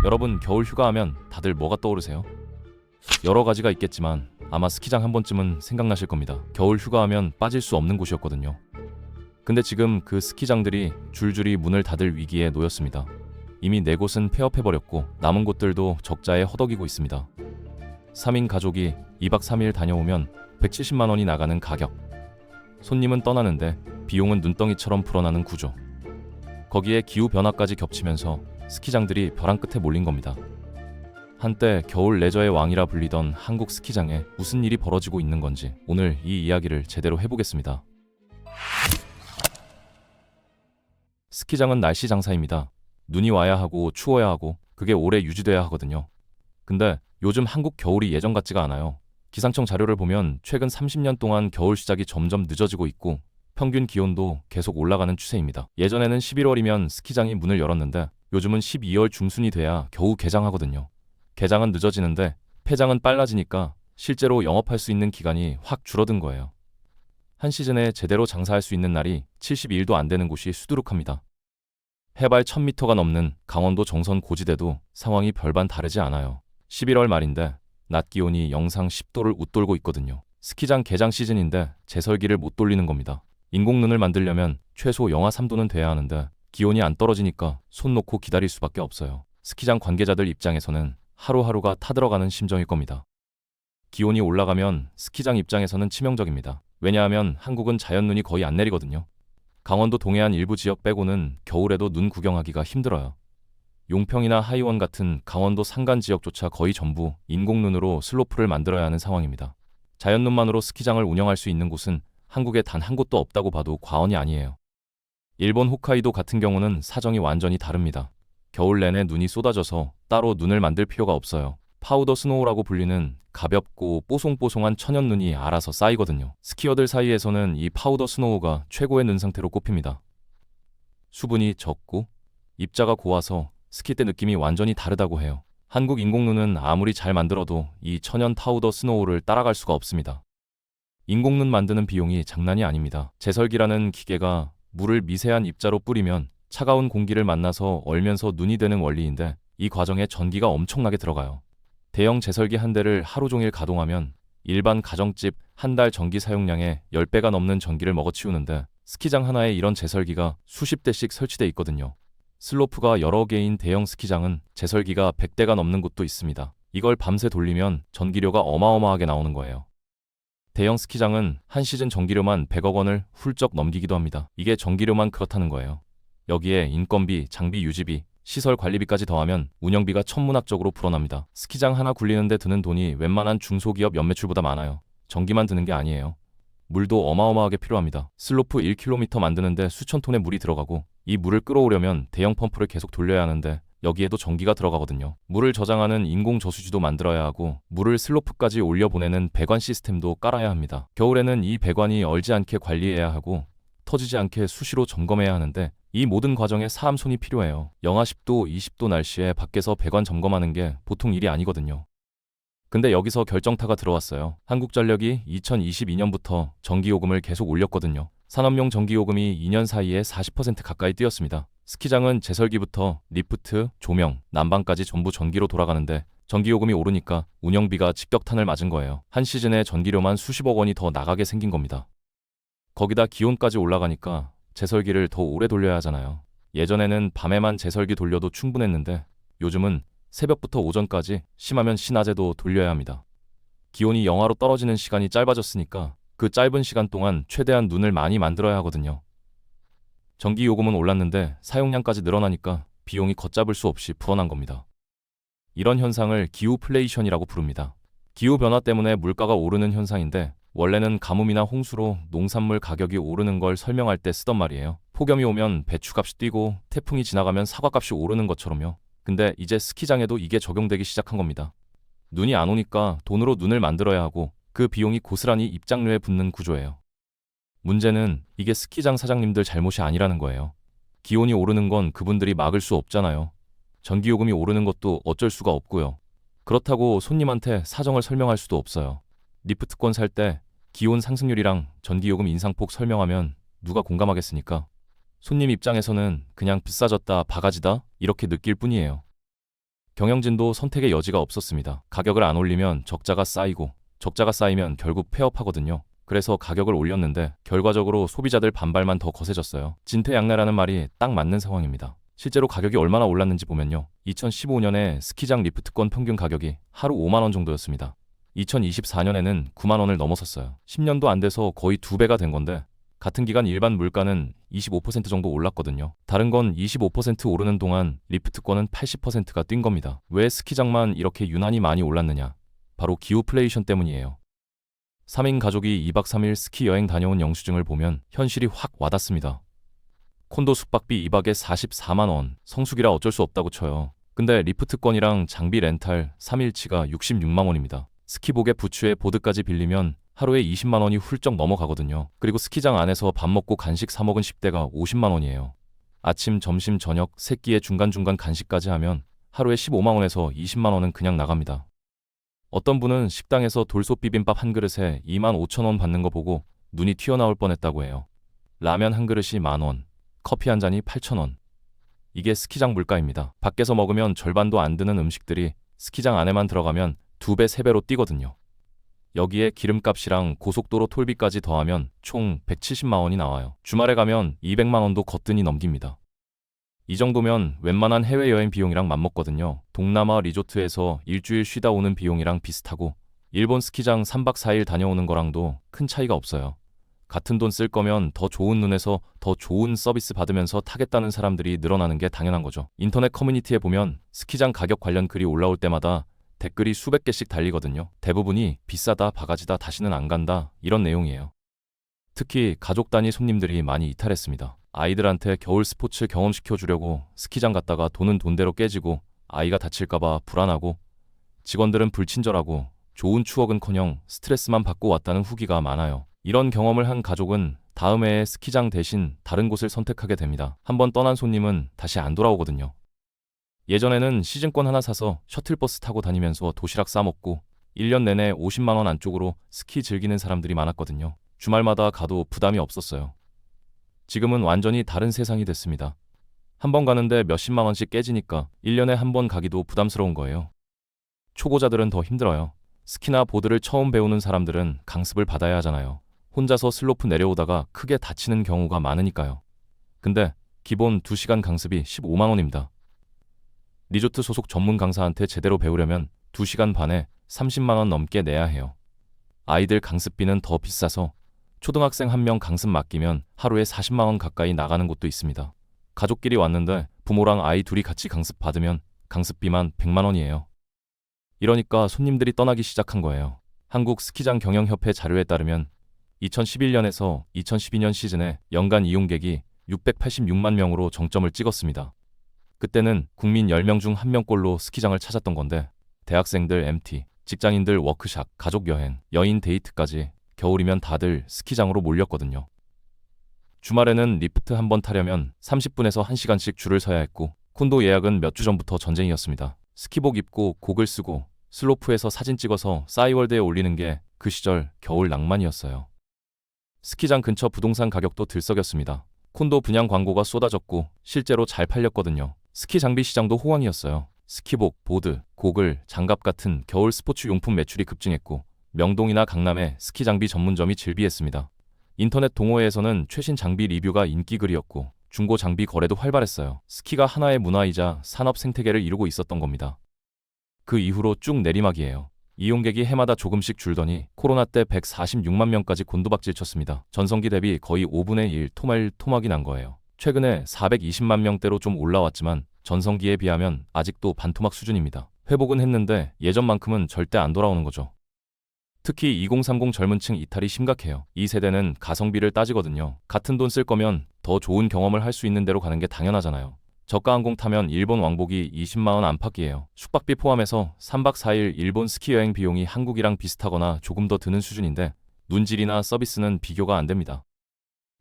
여러분, 겨울 휴가하면 다들 뭐가 떠오르세요? 여러 가지가 있겠지만 아마 스키장 한 번쯤은 생각나실 겁니다. 겨울 휴가하면 빠질 수 없는 곳이었거든요. 근데 지금 그 스키장들이 줄줄이 문을 닫을 위기에 놓였습니다. 이미 4곳은 폐업해버렸고 남은 곳들도 적자에 허덕이고 있습니다. 3인 가족이 2박 3일 다녀오면 170만 원이 나가는 가격. 손님은 떠나는데 비용은 눈덩이처럼 불어나는 구조. 거기에 기후변화까지 겹치면서 스키장들이 벼랑 끝에 몰린 겁니다. 한때 겨울 레저의 왕이라 불리던 한국 스키장에 무슨 일이 벌어지고 있는 건지 오늘 이 이야기를 제대로 해보겠습니다. 스키장은 날씨 장사입니다. 눈이 와야 하고 추워야 하고 그게 오래 유지돼야 하거든요. 근데 요즘 한국 겨울이 예전 같지가 않아요. 기상청 자료를 보면 최근 30년 동안 겨울 시작이 점점 늦어지고 있고 평균 기온도 계속 올라가는 추세입니다. 예전에는 11월이면 스키장이 문을 열었는데 요즘은 12월 중순이 돼야 겨우 개장하거든요. 개장은 늦어지는데 폐장은 빨라지니까 실제로 영업할 수 있는 기간이 확 줄어든 거예요. 한 시즌에 제대로 장사할 수 있는 날이 72일도 안 되는 곳이 수두룩합니다. 해발 1000m가 넘는 강원도 정선 고지대도 상황이 별반 다르지 않아요. 11월 말인데 낮 기온이 영상 10도를 웃돌고 있거든요. 스키장 개장 시즌인데 제설기를 못 돌리는 겁니다. 인공눈을 만들려면 최소 영하 3도는 돼야 하는데 기온이 안 떨어지니까 손 놓고 기다릴 수밖에 없어요. 스키장 관계자들 입장에서는 하루하루가 타들어가는 심정일 겁니다. 기온이 올라가면 스키장 입장에서는 치명적입니다. 왜냐하면 한국은 자연눈이 거의 안 내리거든요. 강원도 동해안 일부 지역 빼고는 겨울에도 눈 구경하기가 힘들어요. 용평이나 하이원 같은 강원도 산간 지역조차 거의 전부 인공눈으로 슬로프를 만들어야 하는 상황입니다. 자연눈만으로 스키장을 운영할 수 있는 곳은 한국에 단 한 곳도 없다고 봐도 과언이 아니에요. 일본 홋카이도 같은 경우는 사정이 완전히 다릅니다. 겨울 내내 눈이 쏟아져서 따로 눈을 만들 필요가 없어요. 파우더 스노우라고 불리는 가볍고 뽀송뽀송한 천연눈이 알아서 쌓이거든요. 스키어들 사이에서는 이 파우더 스노우가 최고의 눈 상태로 꼽힙니다. 수분이 적고 입자가 고와서 스키 때 느낌이 완전히 다르다고 해요. 한국 인공눈은 아무리 잘 만들어도 이 천연 파우더 스노우를 따라갈 수가 없습니다. 인공눈 만드는 비용이 장난이 아닙니다. 제설기라는 기계가 물을 미세한 입자로 뿌리면 차가운 공기를 만나서 얼면서 눈이 되는 원리인데 이 과정에 전기가 엄청나게 들어가요. 대형 제설기 한 대를 하루 종일 가동하면 일반 가정집 한 달 전기 사용량의 10배가 넘는 전기를 먹어치우는데 스키장 하나에 이런 제설기가 수십 대씩 설치돼 있거든요. 슬로프가 여러 개인 대형 스키장은 제설기가 100대가 넘는 곳도 있습니다. 이걸 밤새 돌리면 전기료가 어마어마하게 나오는 거예요. 대형 스키장은 한 시즌 전기료만 100억 원을 훌쩍 넘기기도 합니다. 이게 전기료만 그렇다는 거예요. 여기에 인건비, 장비 유지비, 시설 관리비까지 더하면 운영비가 천문학적으로 불어납니다. 스키장 하나 굴리는데 드는 돈이 웬만한 중소기업 연매출보다 많아요. 전기만 드는 게 아니에요. 물도 어마어마하게 필요합니다. 슬로프 1km 만드는데 수천 톤의 물이 들어가고 이 물을 끌어오려면 대형 펌프를 계속 돌려야 하는데 여기에도 전기가 들어가거든요. 물을 저장하는 인공 저수지도 만들어야 하고 물을 슬로프까지 올려보내는 배관 시스템도 깔아야 합니다. 겨울에는 이 배관이 얼지 않게 관리해야 하고 터지지 않게 수시로 점검해야 하는데 이 모든 과정에 사람 손이 필요해요. 영하 10도, 20도 날씨에 밖에서 배관 점검하는 게 보통 일이 아니거든요. 근데 여기서 결정타가 들어왔어요. 한국전력이 2022년부터 전기요금을 계속 올렸거든요. 산업용 전기요금이 2년 사이에 40% 가까이 뛰었습니다. 스키장은 제설기부터 리프트, 조명, 난방까지 전부 전기로 돌아가는데 전기요금이 오르니까 운영비가 직격탄을 맞은 거예요. 한 시즌에 전기료만 수십억 원이 더 나가게 생긴 겁니다. 거기다 기온까지 올라가니까 제설기를 더 오래 돌려야 하잖아요. 예전에는 밤에만 제설기 돌려도 충분했는데 요즘은 새벽부터 오전까지 심하면 신낮에도 돌려야 합니다. 기온이 영하로 떨어지는 시간이 짧아졌으니까 그 짧은 시간 동안 최대한 눈을 많이 만들어야 하거든요. 전기요금은 올랐는데 사용량까지 늘어나니까 비용이 걷잡을 수 없이 불어난 겁니다. 이런 현상을 기후플레이션이라고 부릅니다. 기후변화 때문에 물가가 오르는 현상인데 원래는 가뭄이나 홍수로 농산물 가격이 오르는 걸 설명할 때 쓰던 말이에요. 폭염이 오면 배추값이 뛰고 태풍이 지나가면 사과값이 오르는 것처럼요. 근데 이제 스키장에도 이게 적용되기 시작한 겁니다. 눈이 안 오니까 돈으로 눈을 만들어야 하고 그 비용이 고스란히 입장료에 붙는 구조예요. 문제는 이게 스키장 사장님들 잘못이 아니라는 거예요. 기온이 오르는 건 그분들이 막을 수 없잖아요. 전기요금이 오르는 것도 어쩔 수가 없고요. 그렇다고 손님한테 사정을 설명할 수도 없어요. 리프트권 살 때 기온 상승률이랑 전기요금 인상폭 설명하면 누가 공감하겠습니까? 손님 입장에서는 그냥 비싸졌다, 바가지다 이렇게 느낄 뿐이에요. 경영진도 선택의 여지가 없었습니다. 가격을 안 올리면 적자가 쌓이고 적자가 쌓이면 결국 폐업하거든요. 그래서 가격을 올렸는데 결과적으로 소비자들 반발만 더 거세졌어요. 진퇴양난이라는 말이 딱 맞는 상황입니다. 실제로 가격이 얼마나 올랐는지 보면요. 2015년에 스키장 리프트권 평균 가격이 하루 5만 원 정도였습니다. 2024년에는 9만 원을 넘어섰어요. 10년도 안 돼서 거의 2배가 된 건데 같은 기간 일반 물가는 25% 정도 올랐거든요. 다른 건 25% 오르는 동안 리프트권은 80%가 뛴 겁니다. 왜 스키장만 이렇게 유난히 많이 올랐느냐? 바로 기후플레이션 때문이에요. 3인 가족이 2박 3일 스키 여행 다녀온 영수증을 보면 현실이 확 와닿습니다. 콘도 숙박비 2박에 44만 원, 성수기라 어쩔 수 없다고 쳐요. 근데 리프트권이랑 장비 렌탈 3일치가 66만 원입니다. 스키복에 부츠에 보드까지 빌리면 하루에 20만 원이 훌쩍 넘어가거든요. 그리고 스키장 안에서 밥 먹고 간식 사 먹은 10대가 50만 원이에요. 아침, 점심, 저녁, 새끼에 중간중간 간식까지 하면 하루에 15만 원에서 20만 원은 그냥 나갑니다. 어떤 분은 식당에서 돌솥 비빔밥 한 그릇에 2만 5천 원 받는 거 보고 눈이 튀어나올 뻔했다고 해요. 라면 한 그릇이 10,000원, 커피 한 잔이 8,000원. 이게 스키장 물가입니다. 밖에서 먹으면 절반도 안 드는 음식들이 스키장 안에만 들어가면 2배, 3배로 뛰거든요. 여기에 기름값이랑 고속도로 톨비까지 더하면 총 170만 원이 나와요. 주말에 가면 200만 원도 거뜬히 넘깁니다. 이 정도면 웬만한 해외여행 비용이랑 맞먹거든요. 동남아 리조트에서 일주일 쉬다 오는 비용이랑 비슷하고 일본 스키장 3박 4일 다녀오는 거랑도 큰 차이가 없어요. 같은 돈 쓸 거면 더 좋은 눈에서 더 좋은 서비스 받으면서 타겠다는 사람들이 늘어나는 게 당연한 거죠. 인터넷 커뮤니티에 보면 스키장 가격 관련 글이 올라올 때마다 댓글이 수백 개씩 달리거든요. 대부분이 비싸다, 바가지다, 다시는 안 간다 이런 내용이에요. 특히 가족 단위 손님들이 많이 이탈했습니다. 아이들한테 겨울 스포츠 경험시켜주려고 스키장 갔다가 돈은 돈대로 깨지고 아이가 다칠까봐 불안하고 직원들은 불친절하고 좋은 추억은커녕 스트레스만 받고 왔다는 후기가 많아요. 이런 경험을 한 가족은 다음 해에 스키장 대신 다른 곳을 선택하게 됩니다. 한번 떠난 손님은 다시 안 돌아오거든요. 예전에는 시즌권 하나 사서 셔틀버스 타고 다니면서 도시락 싸먹고 1년 내내 50만 원 안쪽으로 스키 즐기는 사람들이 많았거든요. 주말마다 가도 부담이 없었어요. 지금은 완전히 다른 세상이 됐습니다. 한 번 가는데 몇십만 원씩 깨지니까 1년에 한 번 가기도 부담스러운 거예요. 초보자들은 더 힘들어요. 스키나 보드를 처음 배우는 사람들은 강습을 받아야 하잖아요. 혼자서 슬로프 내려오다가 크게 다치는 경우가 많으니까요. 근데 기본 2시간 강습이 15만 원입니다. 리조트 소속 전문 강사한테 제대로 배우려면 2시간 반에 30만 원 넘게 내야 해요. 아이들 강습비는 더 비싸서 초등학생 1명 강습 맡기면 하루에 40만 원 가까이 나가는 곳도 있습니다. 가족끼리 왔는데 부모랑 아이 둘이 같이 강습 받으면 강습비만 100만 원이에요. 이러니까 손님들이 떠나기 시작한 거예요. 한국 스키장 경영협회 자료에 따르면 2011년에서 2012년 시즌에 연간 이용객이 686만 명으로 정점을 찍었습니다. 그때는 국민 10명 중 1명꼴로 스키장을 찾았던 건데 대학생들 MT, 직장인들 워크샵, 가족 여행, 여인 데이트까지 겨울이면 다들 스키장으로 몰렸거든요. 주말에는 리프트 한 번 타려면 30분에서 1시간씩 줄을 서야 했고 콘도 예약은 몇 주 전부터 전쟁이었습니다. 스키복 입고 고글 쓰고 슬로프에서 사진 찍어서 싸이월드에 올리는 게 그 시절 겨울 낭만이었어요. 스키장 근처 부동산 가격도 들썩였습니다. 콘도 분양 광고가 쏟아졌고 실제로 잘 팔렸거든요. 스키 장비 시장도 호황이었어요. 스키복, 보드, 고글, 장갑 같은 겨울 스포츠 용품 매출이 급증했고 명동이나 강남에 스키 장비 전문점이 즐비했습니다. 인터넷 동호회에서는 최신 장비 리뷰가 인기글이었고 중고 장비 거래도 활발했어요. 스키가 하나의 문화이자 산업 생태계를 이루고 있었던 겁니다. 그 이후로 쭉 내리막이에요. 이용객이 해마다 조금씩 줄더니 코로나 때 146만 명까지 곤두박질 쳤습니다. 전성기 대비 거의 5분의 1 토막이 난 거예요. 최근에 420만 명대로 좀 올라왔지만 전성기에 비하면 아직도 반토막 수준입니다. 회복은 했는데 예전만큼은 절대 안 돌아오는 거죠. 특히 2030 젊은 층 이탈이 심각해요. 이 세대는 가성비를 따지거든요. 같은 돈 쓸 거면 더 좋은 경험을 할 수 있는 데로 가는 게 당연하잖아요. 저가 항공 타면 일본 왕복이 20만 원 안팎이에요. 숙박비 포함해서 3박 4일 일본 스키 여행 비용이 한국이랑 비슷하거나 조금 더 드는 수준인데 눈질이나 서비스는 비교가 안 됩니다.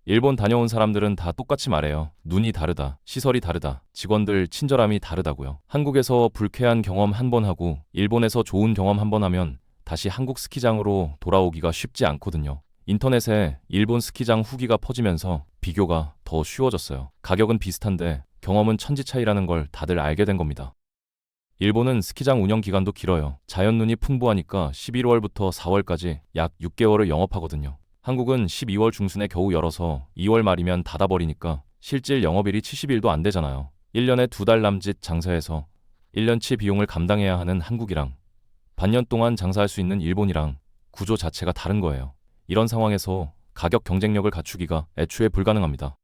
일본 다녀온 사람들은 다 똑같이 말해요. 눈이 다르다, 시설이 다르다, 직원들 친절함이 다르다고요. 한국에서 불쾌한 경험 한 번 하고 일본에서 좋은 경험 한 번 하면 다시 한국 스키장으로 돌아오기가 쉽지 않거든요. 인터넷에 일본 스키장 후기가 퍼지면서 비교가 더 쉬워졌어요. 가격은 비슷한데 경험은 천지 차이라는 걸 다들 알게 된 겁니다. 일본은 스키장 운영 기간도 길어요. 자연눈이 풍부하니까 11월부터 4월까지 약 6개월을 영업하거든요. 한국은 12월 중순에 겨우 열어서 2월 말이면 닫아버리니까 실질 영업일이 70일도 안 되잖아요. 1년에 2달 남짓 장사해서 1년치 비용을 감당해야 하는 한국이랑 반년 동안 장사할 수 있는 일본이랑 구조 자체가 다른 거예요. 이런 상황에서 가격 경쟁력을 갖추기가 애초에 불가능합니다.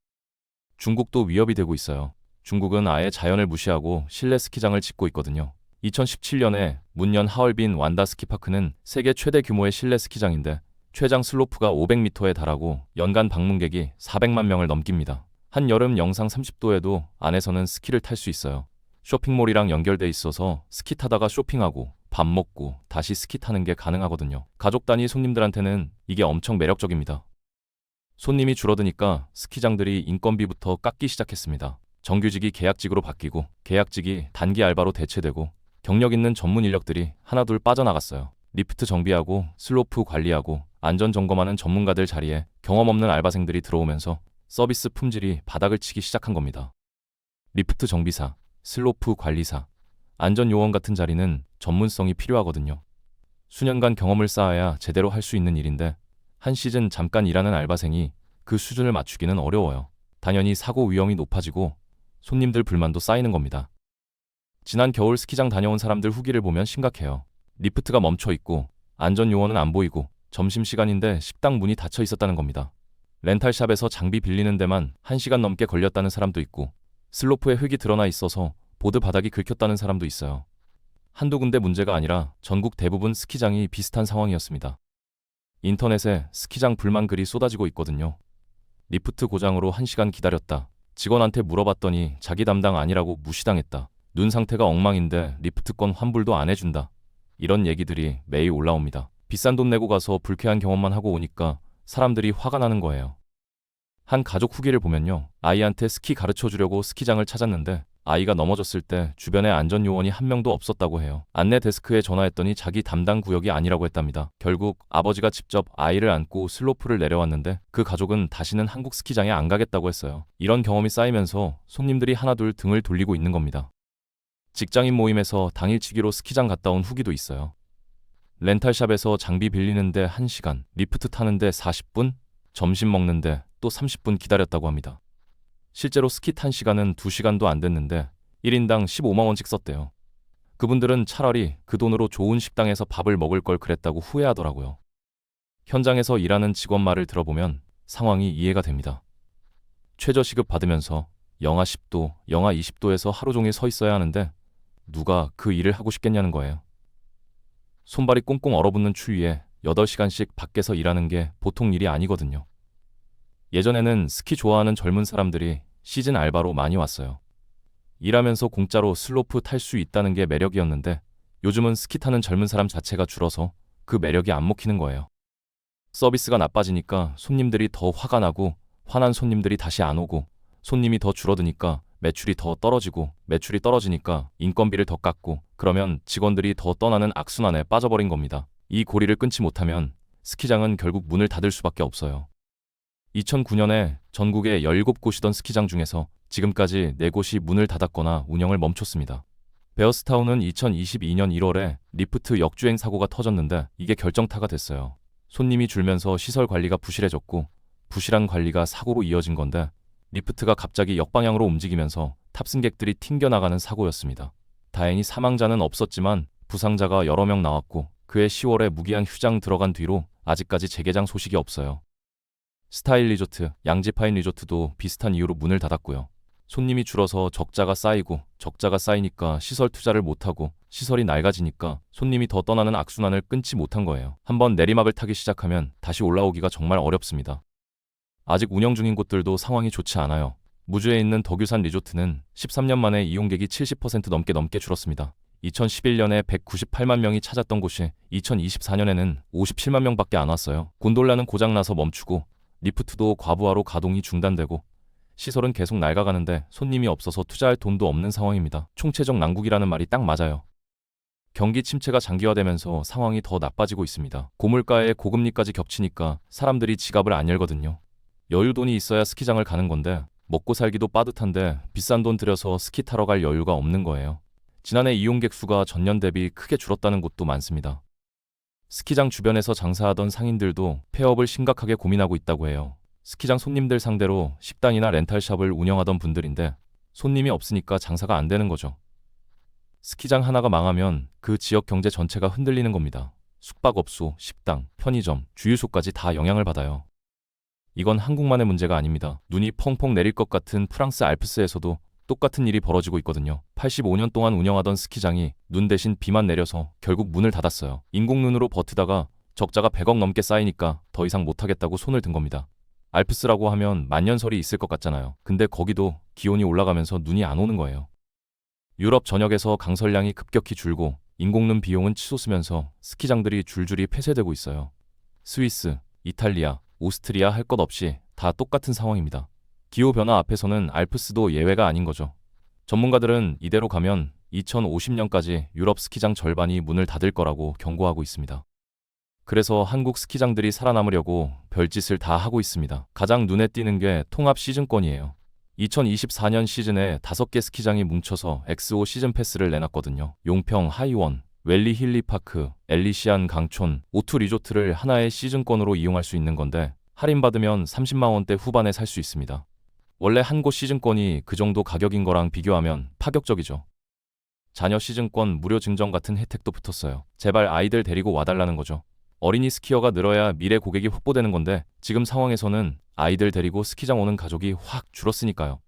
중국도 위협이 되고 있어요. 중국은 아예 자연을 무시하고 실내 스키장을 짓고 있거든요. 2017년에 문년 하얼빈 완다 스키파크는 세계 최대 규모의 실내 스키장인데 최장 슬로프가 500m에 달하고 연간 방문객이 400만 명을 넘깁니다. 한여름 영상 30도에도 안에서는 스키를 탈 수 있어요. 쇼핑몰이랑 연결돼 있어서 스키 타다가 쇼핑하고 밥 먹고 다시 스키 타는 게 가능하거든요. 가족 단위 손님들한테는 이게 엄청 매력적입니다. 손님이 줄어드니까 스키장들이 인건비부터 깎기 시작했습니다. 정규직이 계약직으로 바뀌고 계약직이 단기 알바로 대체되고 경력 있는 전문 인력들이 하나둘 빠져나갔어요. 리프트 정비하고 슬로프 관리하고 안전 점검하는 전문가들 자리에 경험 없는 알바생들이 들어오면서 서비스 품질이 바닥을 치기 시작한 겁니다. 리프트 정비사, 슬로프 관리사, 안전 요원 같은 자리는 전문성이 필요하거든요. 수년간 경험을 쌓아야 제대로 할 수 있는 일인데 한 시즌 잠깐 일하는 알바생이 그 수준을 맞추기는 어려워요. 당연히 사고 위험이 높아지고 손님들 불만도 쌓이는 겁니다. 지난 겨울 스키장 다녀온 사람들 후기를 보면 심각해요. 리프트가 멈춰 있고 안전 요원은 안 보이고 점심시간인데 식당 문이 닫혀 있었다는 겁니다. 렌탈샵에서 장비 빌리는 데만 1시간 넘게 걸렸다는 사람도 있고 슬로프에 흙이 드러나 있어서 보드 바닥이 긁혔다는 사람도 있어요. 한두 군데 문제가 아니라 전국 대부분 스키장이 비슷한 상황이었습니다. 인터넷에 스키장 불만 글이 쏟아지고 있거든요. 리프트 고장으로 1시간 기다렸다. 직원한테 물어봤더니 자기 담당 아니라고 무시당했다. 눈 상태가 엉망인데 리프트권 환불도 안 해준다. 이런 얘기들이 매일 올라옵니다. 비싼 돈 내고 가서 불쾌한 경험만 하고 오니까 사람들이 화가 나는 거예요. 한 가족 후기를 보면요. 아이한테 스키 가르쳐 주려고 스키장을 찾았는데 아이가 넘어졌을 때 주변에 안전 요원이 한 명도 없었다고 해요. 안내 데스크에 전화했더니 자기 담당 구역이 아니라고 했답니다. 결국 아버지가 직접 아이를 안고 슬로프를 내려왔는데 그 가족은 다시는 한국 스키장에 안 가겠다고 했어요. 이런 경험이 쌓이면서 손님들이 하나둘 등을 돌리고 있는 겁니다. 직장인 모임에서 당일치기로 스키장 갔다 온 후기도 있어요. 렌탈샵에서 장비 빌리는데 1시간, 리프트 타는데 40분, 점심 먹는데 또 30분 기다렸다고 합니다. 실제로 스키 탄 시간은 2시간도 안 됐는데 1인당 15만 원씩 썼대요. 그분들은 차라리 그 돈으로 좋은 식당에서 밥을 먹을 걸 그랬다고 후회하더라고요. 현장에서 일하는 직원 말을 들어보면 상황이 이해가 됩니다. 최저시급 받으면서 영하 10도, 영하 20도에서 하루 종일 서 있어야 하는데 누가 그 일을 하고 싶겠냐는 거예요. 손발이 꽁꽁 얼어붙는 추위에 8시간씩 밖에서 일하는 게 보통 일이 아니거든요. 예전에는 스키 좋아하는 젊은 사람들이 시즌 알바로 많이 왔어요. 일하면서 공짜로 슬로프 탈 수 있다는 게 매력이었는데 요즘은 스키 타는 젊은 사람 자체가 줄어서 그 매력이 안 먹히는 거예요. 서비스가 나빠지니까 손님들이 더 화가 나고 화난 손님들이 다시 안 오고 손님이 더 줄어드니까 매출이 더 떨어지고 매출이 떨어지니까 인건비를 더 깎고 그러면 직원들이 더 떠나는 악순환에 빠져버린 겁니다. 이 고리를 끊지 못하면 스키장은 결국 문을 닫을 수밖에 없어요. 2009년에 전국에 17곳이던 스키장 중에서 지금까지 4곳이 문을 닫았거나 운영을 멈췄습니다. 베어스타운은 2022년 1월에 리프트 역주행 사고가 터졌는데 이게 결정타가 됐어요. 손님이 줄면서 시설 관리가 부실해졌고 부실한 관리가 사고로 이어진 건데 리프트가 갑자기 역방향으로 움직이면서 탑승객들이 튕겨나가는 사고였습니다. 다행히 사망자는 없었지만 부상자가 여러 명 나왔고 그해 10월에 무기한 휴장 들어간 뒤로 아직까지 재개장 소식이 없어요. 스타일 리조트, 양지파인 리조트도 비슷한 이유로 문을 닫았고요. 손님이 줄어서 적자가 쌓이고 적자가 쌓이니까 시설 투자를 못하고 시설이 낡아지니까 손님이 더 떠나는 악순환을 끊지 못한 거예요. 한번 내리막을 타기 시작하면 다시 올라오기가 정말 어렵습니다. 아직 운영 중인 곳들도 상황이 좋지 않아요. 무주에 있는 덕유산 리조트는 13년 만에 이용객이 70% 넘게 줄었습니다. 2011년에 198만 명이 찾았던 곳이 2024년에는 57만 명밖에 안 왔어요. 곤돌라는 고장나서 멈추고 리프트도 과부하로 가동이 중단되고 시설은 계속 낡아가는데 손님이 없어서 투자할 돈도 없는 상황입니다. 총체적 난국이라는 말이 딱 맞아요. 경기 침체가 장기화되면서 상황이 더 나빠지고 있습니다. 고물가에 고금리까지 겹치니까 사람들이 지갑을 안 열거든요. 여유돈이 있어야 스키장을 가는 건데 먹고 살기도 빠듯한데 비싼 돈 들여서 스키 타러 갈 여유가 없는 거예요. 지난해 이용객 수가 전년 대비 크게 줄었다는 곳도 많습니다. 스키장 주변에서 장사하던 상인들도 폐업을 심각하게 고민하고 있다고 해요. 스키장 손님들 상대로 식당이나 렌탈샵을 운영하던 분들인데 손님이 없으니까 장사가 안 되는 거죠. 스키장 하나가 망하면 그 지역 경제 전체가 흔들리는 겁니다. 숙박업소, 식당, 편의점, 주유소까지 다 영향을 받아요. 이건 한국만의 문제가 아닙니다. 눈이 펑펑 내릴 것 같은 프랑스 알프스에서도 똑같은 일이 벌어지고 있거든요. 85년 동안 운영하던 스키장이 눈 대신 비만 내려서 결국 문을 닫았어요. 인공눈으로 버티다가 적자가 100억 넘게 쌓이니까 더 이상 못하겠다고 손을 든 겁니다. 알프스라고 하면 만년설이 있을 것 같잖아요. 근데 거기도 기온이 올라가면서 눈이 안 오는 거예요. 유럽 전역에서 강설량이 급격히 줄고 인공눈 비용은 치솟으면서 스키장들이 줄줄이 폐쇄되고 있어요. 스위스, 이탈리아, 오스트리아 할 것 없이 다 똑같은 상황입니다. 기후변화 앞에서는 알프스도 예외가 아닌 거죠. 전문가들은 이대로 가면 2050년까지 유럽 스키장 절반이 문을 닫을 거라고 경고하고 있습니다. 그래서 한국 스키장들이 살아남으려고 별짓을 다 하고 있습니다. 가장 눈에 띄는 게 통합 시즌권이에요. 2024년 시즌에 5개 스키장이 뭉쳐서 XO 시즌 패스를 내놨거든요. 용평, 하이원, 웰리 힐리파크, 엘리시안 강촌, O2 리조트를 하나의 시즌권으로 이용할 수 있는 건데 할인받으면 30만 원대 후반에 살 수 있습니다. 원래 한 곳 시즌권이 그 정도 가격인 거랑 비교하면 파격적이죠. 자녀 시즌권 무료 증정 같은 혜택도 붙었어요. 제발 아이들 데리고 와달라는 거죠. 어린이 스키어가 늘어야 미래 고객이 확보되는 건데 지금 상황에서는 아이들 데리고 스키장 오는 가족이 확 줄었으니까요.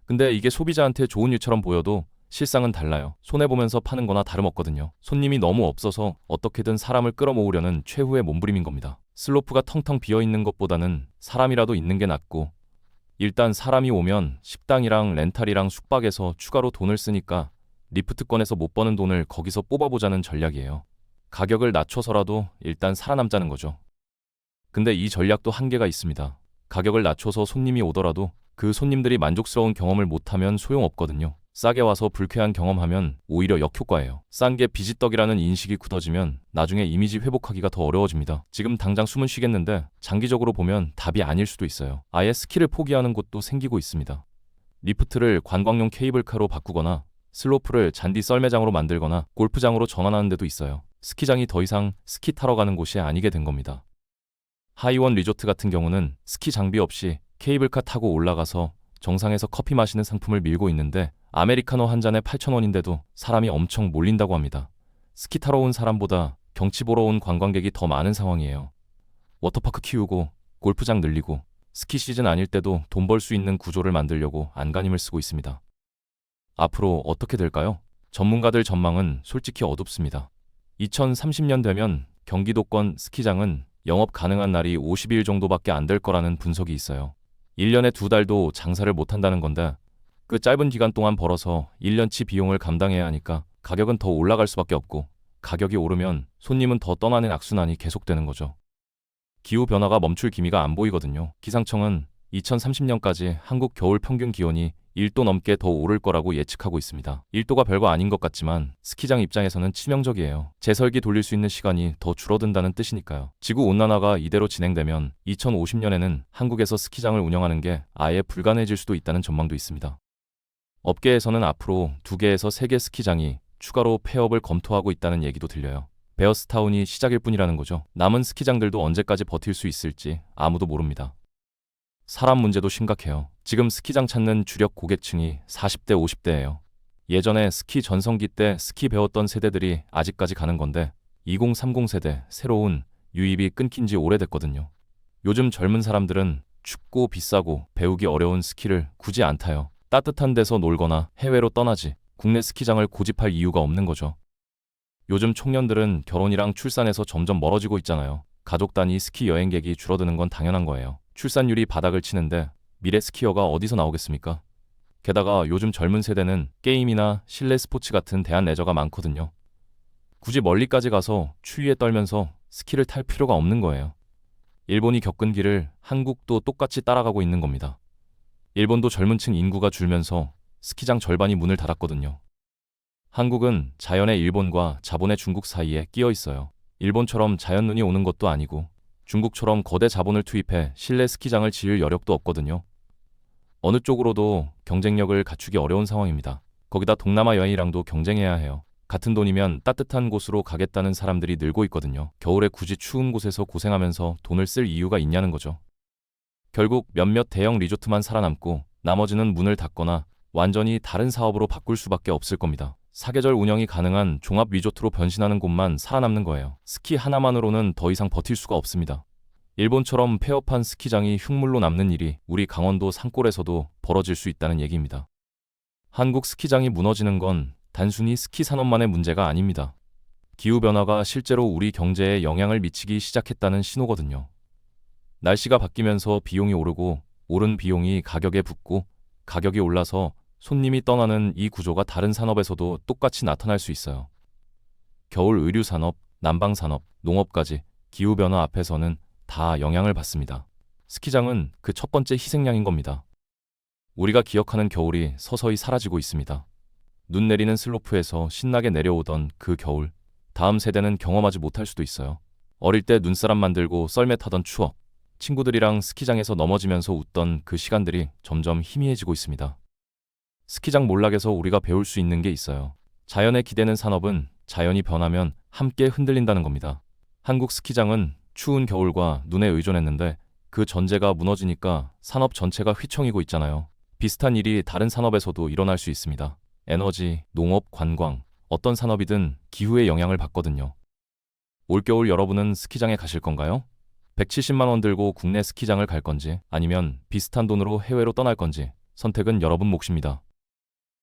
근데 이게 소비자한테 좋은 일처럼 보여도 실상은 달라요. 손해보면서 파는 거나 다름없거든요. 손님이 너무 없어서 어떻게든 사람을 끌어모으려는 최후의 몸부림인 겁니다. 슬로프가 텅텅 비어있는 것보다는 사람이라도 있는 게 낫고 일단 사람이 오면 식당이랑 렌탈이랑 숙박에서 추가로 돈을 쓰니까 리프트권에서 못 버는 돈을 거기서 뽑아보자는 전략이에요. 가격을 낮춰서라도 일단 살아남자는 거죠. 근데 이 전략도 한계가 있습니다. 가격을 낮춰서 손님이 오더라도 그 손님들이 만족스러운 경험을 못하면 소용없거든요. 싸게 와서 불쾌한 경험하면 오히려 역효과예요. 싼 게 비지떡이라는 인식이 굳어지면 나중에 이미지 회복하기가 더 어려워집니다. 지금 당장 숨은 쉬겠는데 장기적으로 보면 답이 아닐 수도 있어요. 아예 스키를 포기하는 곳도 생기고 있습니다. 리프트를 관광용 케이블카로 바꾸거나 슬로프를 잔디 썰매장으로 만들거나 골프장으로 전환하는 데도 있어요. 스키장이 더 이상 스키 타러 가는 곳이 아니게 된 겁니다. 하이원 리조트 같은 경우는 스키 장비 없이 케이블카 타고 올라가서 정상에서 커피 마시는 상품을 밀고 있는데 아메리카노 한 잔에 8,000원인데도 사람이 엄청 몰린다고 합니다. 스키 타러 온 사람보다 경치 보러 온 관광객이 더 많은 상황이에요. 워터파크 키우고 골프장 늘리고 스키 시즌 아닐 때도 돈 벌 수 있는 구조를 만들려고 안간힘을 쓰고 있습니다. 앞으로 어떻게 될까요? 전문가들 전망은 솔직히 어둡습니다. 2030년 되면 경기도권 스키장은 영업 가능한 날이 50일 정도밖에 안 될 거라는 분석이 있어요. 1년에 2달도 장사를 못한다는 건데 그 짧은 기간 동안 벌어서 1년치 비용을 감당해야 하니까 가격은 더 올라갈 수밖에 없고 가격이 오르면 손님은 더 떠나는 악순환이 계속되는 거죠. 기후변화가 멈출 기미가 안 보이거든요. 기상청은 2030년까지 한국 겨울 평균 기온이 1도 넘게 더 오를 거라고 예측하고 있습니다. 1도가 별거 아닌 것 같지만 스키장 입장에서는 치명적이에요. 재설기 돌릴 수 있는 시간이 더 줄어든다는 뜻이니까요. 지구온난화가 이대로 진행되면 2050년에는 한국에서 스키장을 운영하는 게 아예 불가능해질 수도 있다는 전망도 있습니다. 업계에서는 앞으로 2개에서 3개 스키장이 추가로 폐업을 검토하고 있다는 얘기도 들려요. 베어스타운이 시작일 뿐이라는 거죠. 남은 스키장들도 언제까지 버틸 수 있을지 아무도 모릅니다. 사람 문제도 심각해요. 지금 스키장 찾는 주력 고객층이 40대, 50대예요. 예전에 스키 전성기 때 스키 배웠던 세대들이 아직까지 가는 건데 2030 세대, 새로운 유입이 끊긴 지 오래됐거든요. 요즘 젊은 사람들은 춥고 비싸고 배우기 어려운 스키를 굳이 안 타요. 따뜻한 데서 놀거나 해외로 떠나지 국내 스키장을 고집할 이유가 없는 거죠. 요즘 청년들은 결혼이랑 출산에서 점점 멀어지고 있잖아요. 가족 단위 스키 여행객이 줄어드는 건 당연한 거예요. 출산율이 바닥을 치는데 미래 스키어가 어디서 나오겠습니까? 게다가 요즘 젊은 세대는 게임이나 실내 스포츠 같은 대한 레저가 많거든요. 굳이 멀리까지 가서 추위에 떨면서 스키를 탈 필요가 없는 거예요. 일본이 겪은 길을 한국도 똑같이 따라가고 있는 겁니다. 일본도 젊은 층 인구가 줄면서 스키장 절반이 문을 닫았거든요. 한국은 자연의 일본과 자본의 중국 사이에 끼어 있어요. 일본처럼 자연눈이 오는 것도 아니고 중국처럼 거대 자본을 투입해 실내 스키장을 지을 여력도 없거든요. 어느 쪽으로도 경쟁력을 갖추기 어려운 상황입니다. 거기다 동남아 여행이랑도 경쟁해야 해요. 같은 돈이면 따뜻한 곳으로 가겠다는 사람들이 늘고 있거든요. 겨울에 굳이 추운 곳에서 고생하면서 돈을 쓸 이유가 있냐는 거죠. 결국 몇몇 대형 리조트만 살아남고 나머지는 문을 닫거나 완전히 다른 사업으로 바꿀 수밖에 없을 겁니다. 사계절 운영이 가능한 종합 리조트로 변신하는 곳만 살아남는 거예요. 스키 하나만으로는 더 이상 버틸 수가 없습니다. 일본처럼 폐업한 스키장이 흉물로 남는 일이 우리 강원도 산골에서도 벌어질 수 있다는 얘기입니다. 한국 스키장이 무너지는 건 단순히 스키 산업만의 문제가 아닙니다. 기후변화가 실제로 우리 경제에 영향을 미치기 시작했다는 신호거든요. 날씨가 바뀌면서 비용이 오르고 오른 비용이 가격에 붙고 가격이 올라서 손님이 떠나는 이 구조가 다른 산업에서도 똑같이 나타날 수 있어요. 겨울 의류산업, 난방산업, 농업까지 기후변화 앞에서는 다 영향을 받습니다. 스키장은 그 첫 번째 희생양인 겁니다. 우리가 기억하는 겨울이 서서히 사라지고 있습니다. 눈 내리는 슬로프에서 신나게 내려오던 그 겨울, 다음 세대는 경험하지 못할 수도 있어요. 어릴 때 눈사람 만들고 썰매 타던 추억, 친구들이랑 스키장에서 넘어지면서 웃던 그 시간들이 점점 희미해지고 있습니다. 스키장 몰락에서 우리가 배울 수 있는 게 있어요. 자연에 기대는 산업은 자연이 변하면 함께 흔들린다는 겁니다. 한국 스키장은 추운 겨울과 눈에 의존했는데 그 전제가 무너지니까 산업 전체가 휘청이고 있잖아요. 비슷한 일이 다른 산업에서도 일어날 수 있습니다. 에너지, 농업, 관광, 어떤 산업이든 기후의 영향을 받거든요. 올겨울 여러분은 스키장에 가실 건가요? 170만 원 들고 국내 스키장을 갈 건지 아니면 비슷한 돈으로 해외로 떠날 건지 선택은 여러분 몫입니다.